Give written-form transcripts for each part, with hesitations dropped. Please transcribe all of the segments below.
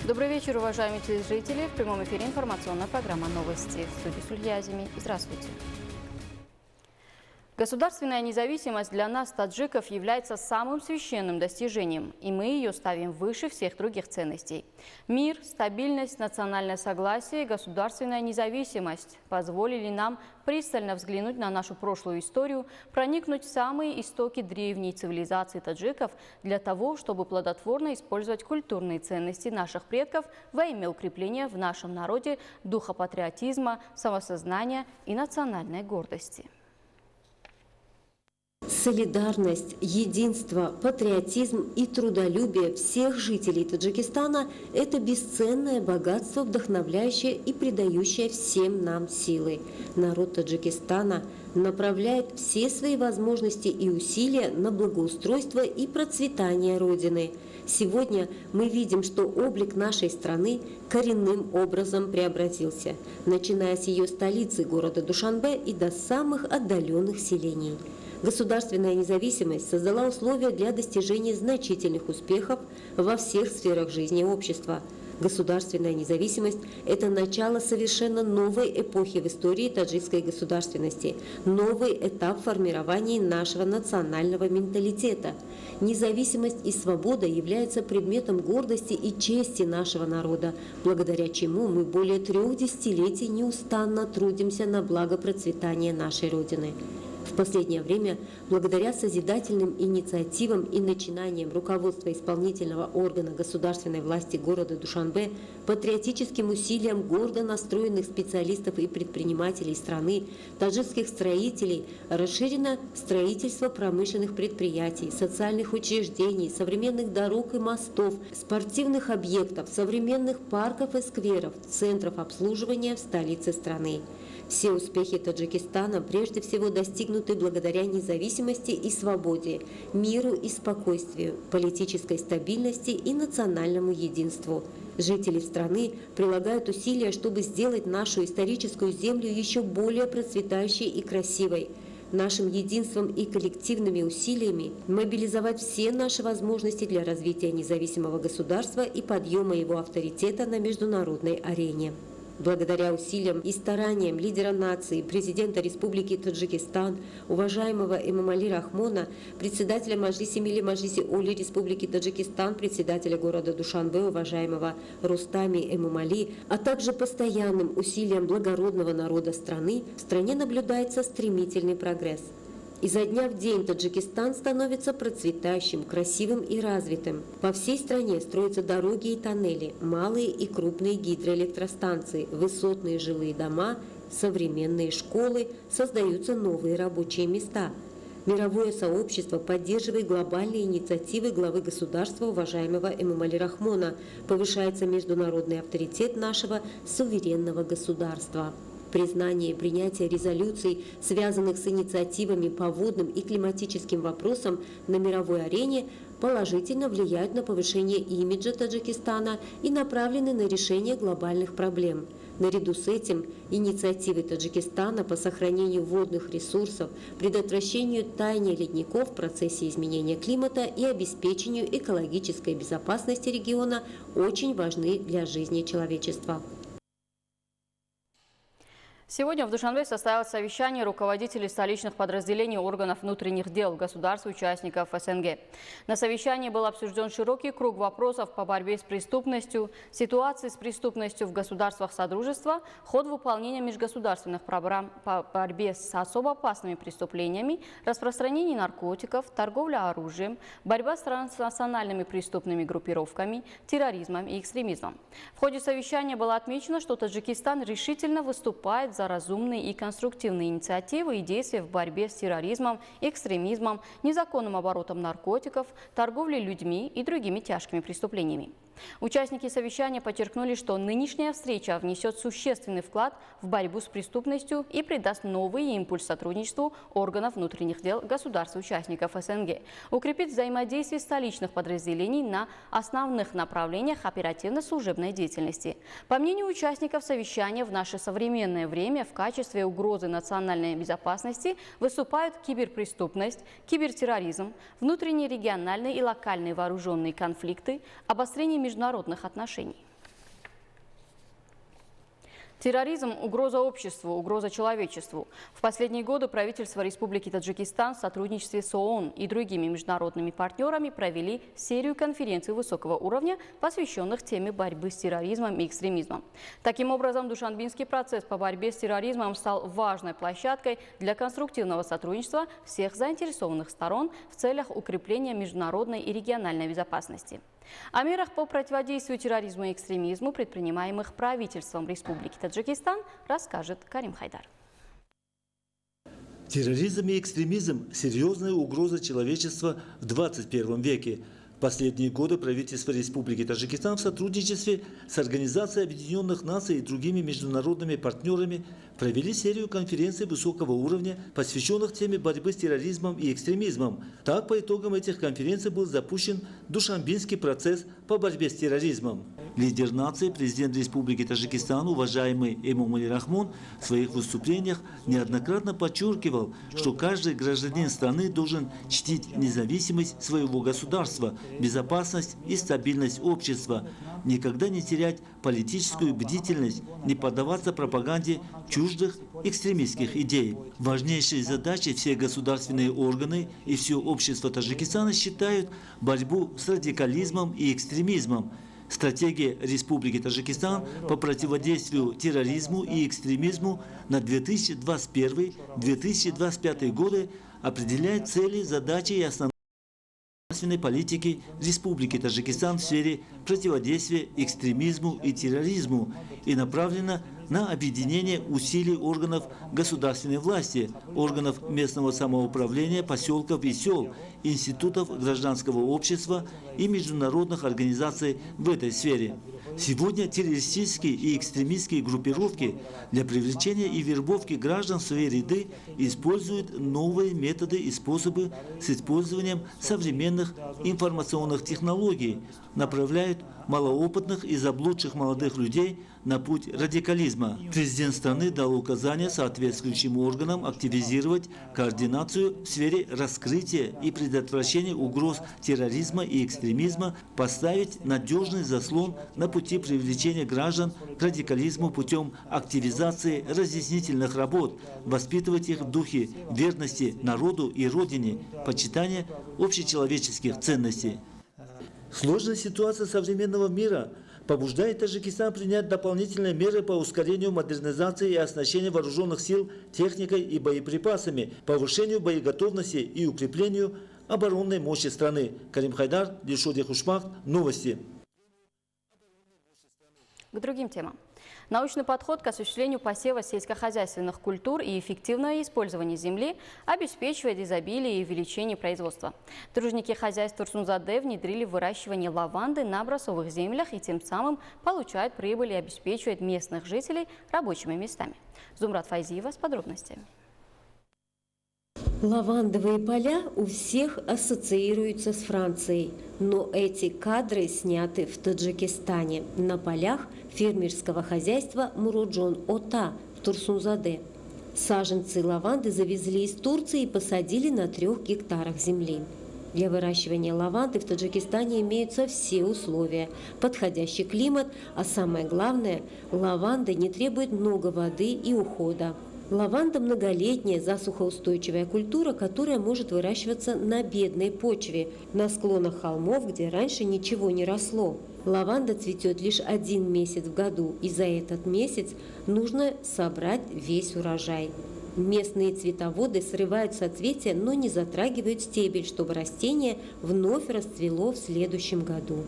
Добрый вечер, уважаемые телезрители. В прямом эфире информационная программа «Новости». В студии Сулья Азими. Здравствуйте. Государственная независимость для нас, таджиков, является самым священным достижением, и мы ее ставим выше всех других ценностей. Мир, стабильность, национальное согласие и государственная независимость позволили нам пристально взглянуть на нашу прошлую историю, проникнуть в самые истоки древней цивилизации таджиков для того, чтобы плодотворно использовать культурные ценности наших предков во имя укрепления в нашем народе духа патриотизма, самосознания и национальной гордости. Солидарность, единство, патриотизм и трудолюбие всех жителей Таджикистана – это бесценное богатство, вдохновляющее и придающее всем нам силы. Народ Таджикистана направляет все свои возможности и усилия на благоустройство и процветание Родины. Сегодня мы видим, что облик нашей страны коренным образом преобразился, начиная с ее столицы города Душанбе и до самых отдаленных селений. Государственная независимость создала условия для достижения значительных успехов во всех сферах жизни общества. Государственная независимость – это начало совершенно новой эпохи в истории таджикской государственности, новый этап формирования нашего национального менталитета. Независимость и свобода являются предметом гордости и чести нашего народа, благодаря чему мы более 3 десятилетий неустанно трудимся на благо процветания нашей Родины. В последнее время, благодаря созидательным инициативам и начинаниям руководства исполнительного органа государственной власти города Душанбе, патриотическим усилиям гордо настроенных специалистов и предпринимателей страны, таджикских строителей, расширено строительство промышленных предприятий, социальных учреждений, современных дорог и мостов, спортивных объектов, современных парков и скверов, центров обслуживания в столице страны. Все успехи Таджикистана прежде всего достигнуты благодаря независимости и свободе, миру и спокойствию, политической стабильности и национальному единству. Жители страны прилагают усилия, чтобы сделать нашу историческую землю еще более процветающей и красивой. Нашим единством и коллективными усилиями мобилизовать все наши возможности для развития независимого государства и подъема его авторитета на международной арене. Благодаря усилиям и стараниям лидера нации, президента Республики Таджикистан, уважаемого Эмомали Рахмона, председателя Маджлиси Милли Маджлиси Оли Республики Таджикистан, председателя города Душанбе, уважаемого Рустами Эмомали, а также постоянным усилиям благородного народа страны, в стране наблюдается стремительный прогресс. Изо дня в день Таджикистан становится процветающим, красивым и развитым. По всей стране строятся дороги и тоннели, малые и крупные гидроэлектростанции, высотные жилые дома, современные школы, создаются новые рабочие места. Мировое сообщество поддерживает глобальные инициативы главы государства, уважаемого Эмомали Рахмона. Повышается международный авторитет нашего суверенного государства. Признание и принятие резолюций, связанных с инициативами по водным и климатическим вопросам на мировой арене, положительно влияют на повышение имиджа Таджикистана и направлены на решение глобальных проблем. Наряду с этим инициативы Таджикистана по сохранению водных ресурсов, предотвращению таяния ледников в процессе изменения климата и обеспечению экологической безопасности региона очень важны для жизни человечества. Сегодня в Душанбе состоялось совещание руководителей столичных подразделений органов внутренних дел государств-участников СНГ. На совещании был обсужден широкий круг вопросов по борьбе с преступностью, ситуации с преступностью в государствах Содружества, ход выполнения межгосударственных программ по борьбе с особо опасными преступлениями, распространение наркотиков, торговля оружием, борьба с транснациональными преступными группировками, терроризмом и экстремизмом. В ходе совещания было отмечено, что Таджикистан решительно выступает за разумные и конструктивные инициативы и действия в борьбе с терроризмом, экстремизмом, незаконным оборотом наркотиков, торговлей людьми и другими тяжкими преступлениями. Участники совещания подчеркнули, что нынешняя встреча внесет существенный вклад в борьбу с преступностью и придаст новый импульс сотрудничеству органов внутренних дел государств-участников СНГ, укрепит взаимодействие столичных подразделений на основных направлениях оперативно-служебной деятельности. По мнению участников совещания, в наше современное время в качестве угрозы национальной безопасности выступают киберпреступность, кибертерроризм, внутренние региональные и локальные вооруженные конфликты, обострение международных отношений. Терроризм – угроза обществу, угроза человечеству. В последние годы правительство Республики Таджикистан в сотрудничестве с ООН и другими международными партнерами провели серию конференций высокого уровня, посвященных теме борьбы с терроризмом и экстремизмом. Таким образом, Душанбинский процесс по борьбе с терроризмом стал важной площадкой для конструктивного сотрудничества всех заинтересованных сторон в целях укрепления международной и региональной безопасности. О мерах по противодействию терроризму и экстремизму, предпринимаемых правительством Республики Таджикистан, расскажет Карим Хайдар. Терроризм и экстремизм – серьезная угроза человечества в 21 веке. В последние годы правительство Республики Таджикистан в сотрудничестве с Организацией Объединенных Наций и другими международными партнерами провели серию конференций высокого уровня, посвященных теме борьбы с терроризмом и экстремизмом. Так, по итогам этих конференций был запущен Душанбинский процесс по борьбе с терроризмом. Лидер нации, президент Республики Таджикистан, уважаемый Эмомали Рахмон, в своих выступлениях неоднократно подчеркивал, что каждый гражданин страны должен чтить независимость своего государства, безопасность и стабильность общества, никогда не терять политическую бдительность, не поддаваться пропаганде чуждых экстремистских идей. Важнейшей задачей все государственные органы и все общество Таджикистана считают борьбу с радикализмом и экстремизмом. Стратегия Республики Таджикистан по противодействию терроризму и экстремизму на 2021-2025 годы определяет цели, задачи и основные политики Республики Таджикистан в сфере противодействия экстремизму и терроризму и направлена на объединение усилий органов государственной власти, органов местного самоуправления, поселков и сел, институтов гражданского общества и международных организаций в этой сфере. Сегодня террористические и экстремистские группировки для привлечения и вербовки граждан в свои ряды используют новые методы и способы с использованием современных информационных технологий, направляют малоопытных и заблудших молодых людей на путь радикализма. Президент страны дал указание соответствующим органам активизировать координацию в сфере раскрытия и предотвращения угроз терроризма и экстремизма, поставить надежный заслон на пути привлечения граждан к радикализму путем активизации разъяснительных работ, воспитывать их в духе верности народу и родине, почитания общечеловеческих ценностей. Сложная ситуация современного мира побуждает Таджикистан принять дополнительные меры по ускорению модернизации и оснащения вооруженных сил техникой и боеприпасами, повышению боеготовности и укреплению оборонной мощи страны. Карим Хайдар, Дилшод Хушмахт, новости. К другим темам. Научный подход к осуществлению посева сельскохозяйственных культур и эффективное использование земли обеспечивает изобилие и увеличение производства. Тружники хозяйств Турсунзаде внедрили выращивание лаванды на образцовых землях и тем самым получают прибыль и обеспечивают местных жителей рабочими местами. Зумрат Файзиева с подробностями. Лавандовые поля у всех ассоциируются с Францией, но эти кадры сняты в Таджикистане, на полях фермерского хозяйства Муроджон-Ота в Турсунзаде. Саженцы лаванды завезли из Турции и посадили на 3 гектарах земли. Для выращивания лаванды в Таджикистане имеются все условия, подходящий климат, а самое главное, лаванда не требует много воды и ухода. Лаванда – многолетняя засухоустойчивая культура, которая может выращиваться на бедной почве, на склонах холмов, где раньше ничего не росло. Лаванда цветет лишь 1 месяц в году, и за этот месяц нужно собрать весь урожай. Местные цветоводы срывают соцветия, но не затрагивают стебель, чтобы растение вновь расцвело в следующем году.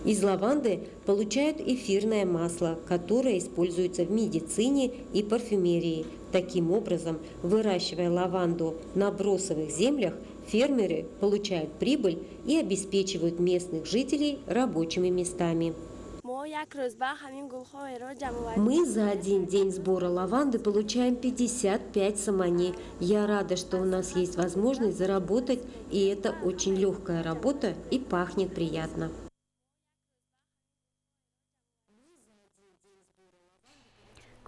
Из лаванды получают эфирное масло, которое используется в медицине и парфюмерии. Таким образом, выращивая лаванду на бросовых землях, фермеры получают прибыль и обеспечивают местных жителей рабочими местами. Мы за 1 день сбора лаванды получаем 55 самани. Я рада, что у нас есть возможность заработать, и это очень легкая работа и пахнет приятно.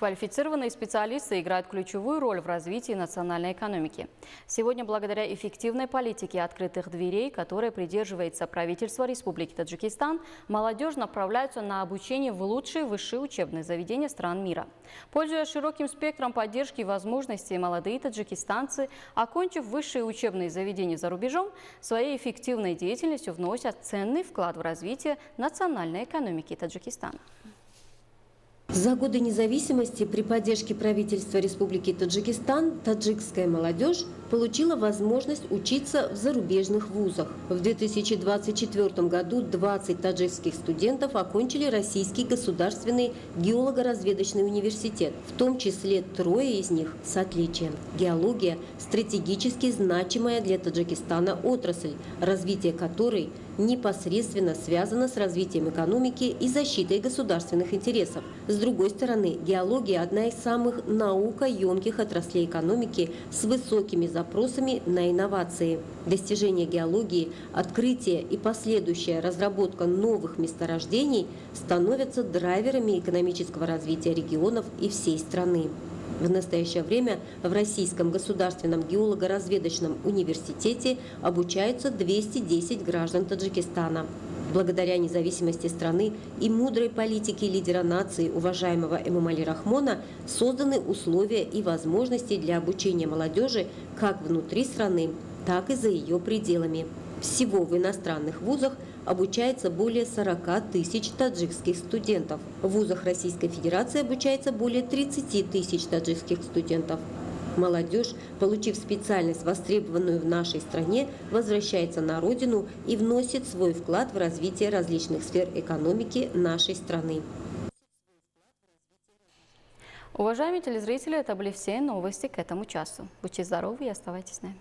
Квалифицированные специалисты играют ключевую роль в развитии национальной экономики. Сегодня, благодаря эффективной политике открытых дверей, которой придерживается правительство Республики Таджикистан, молодежь направляется на обучение в лучшие высшие учебные заведения стран мира. Пользуясь широким спектром поддержки и возможностей, молодые таджикистанцы, окончив высшие учебные заведения за рубежом, своей эффективной деятельностью вносят ценный вклад в развитие национальной экономики Таджикистана. За годы независимости при поддержке правительства Республики Таджикистан таджикская молодежь получила возможность учиться в зарубежных вузах. В 2024 году 20 таджикских студентов окончили Российский государственный геолого-разведочный университет, в том числе 3 из них с отличием. Геология – стратегически значимая для Таджикистана отрасль, развитие которой непосредственно связано с развитием экономики и защитой государственных интересов. С другой стороны, геология – одна из самых наукоемких отраслей экономики с высокими запросами на инновации. Достижение геологии, открытие и последующая разработка новых месторождений становятся драйверами экономического развития регионов и всей страны. В настоящее время в Российском государственном геолого-разведочном университете обучаются 210 граждан Таджикистана. Благодаря независимости страны и мудрой политике лидера нации, уважаемого Эмомали Рахмона, созданы условия и возможности для обучения молодежи как внутри страны, так и за ее пределами. Всего в иностранных вузах обучается более 40 тысяч таджикских студентов. В вузах Российской Федерации обучается более 30 тысяч таджикских студентов. Молодежь, получив специальность, востребованную в нашей стране, возвращается на родину и вносит свой вклад в развитие различных сфер экономики нашей страны. Уважаемые телезрители, это были все новости к этому часу. Будьте здоровы и оставайтесь с нами.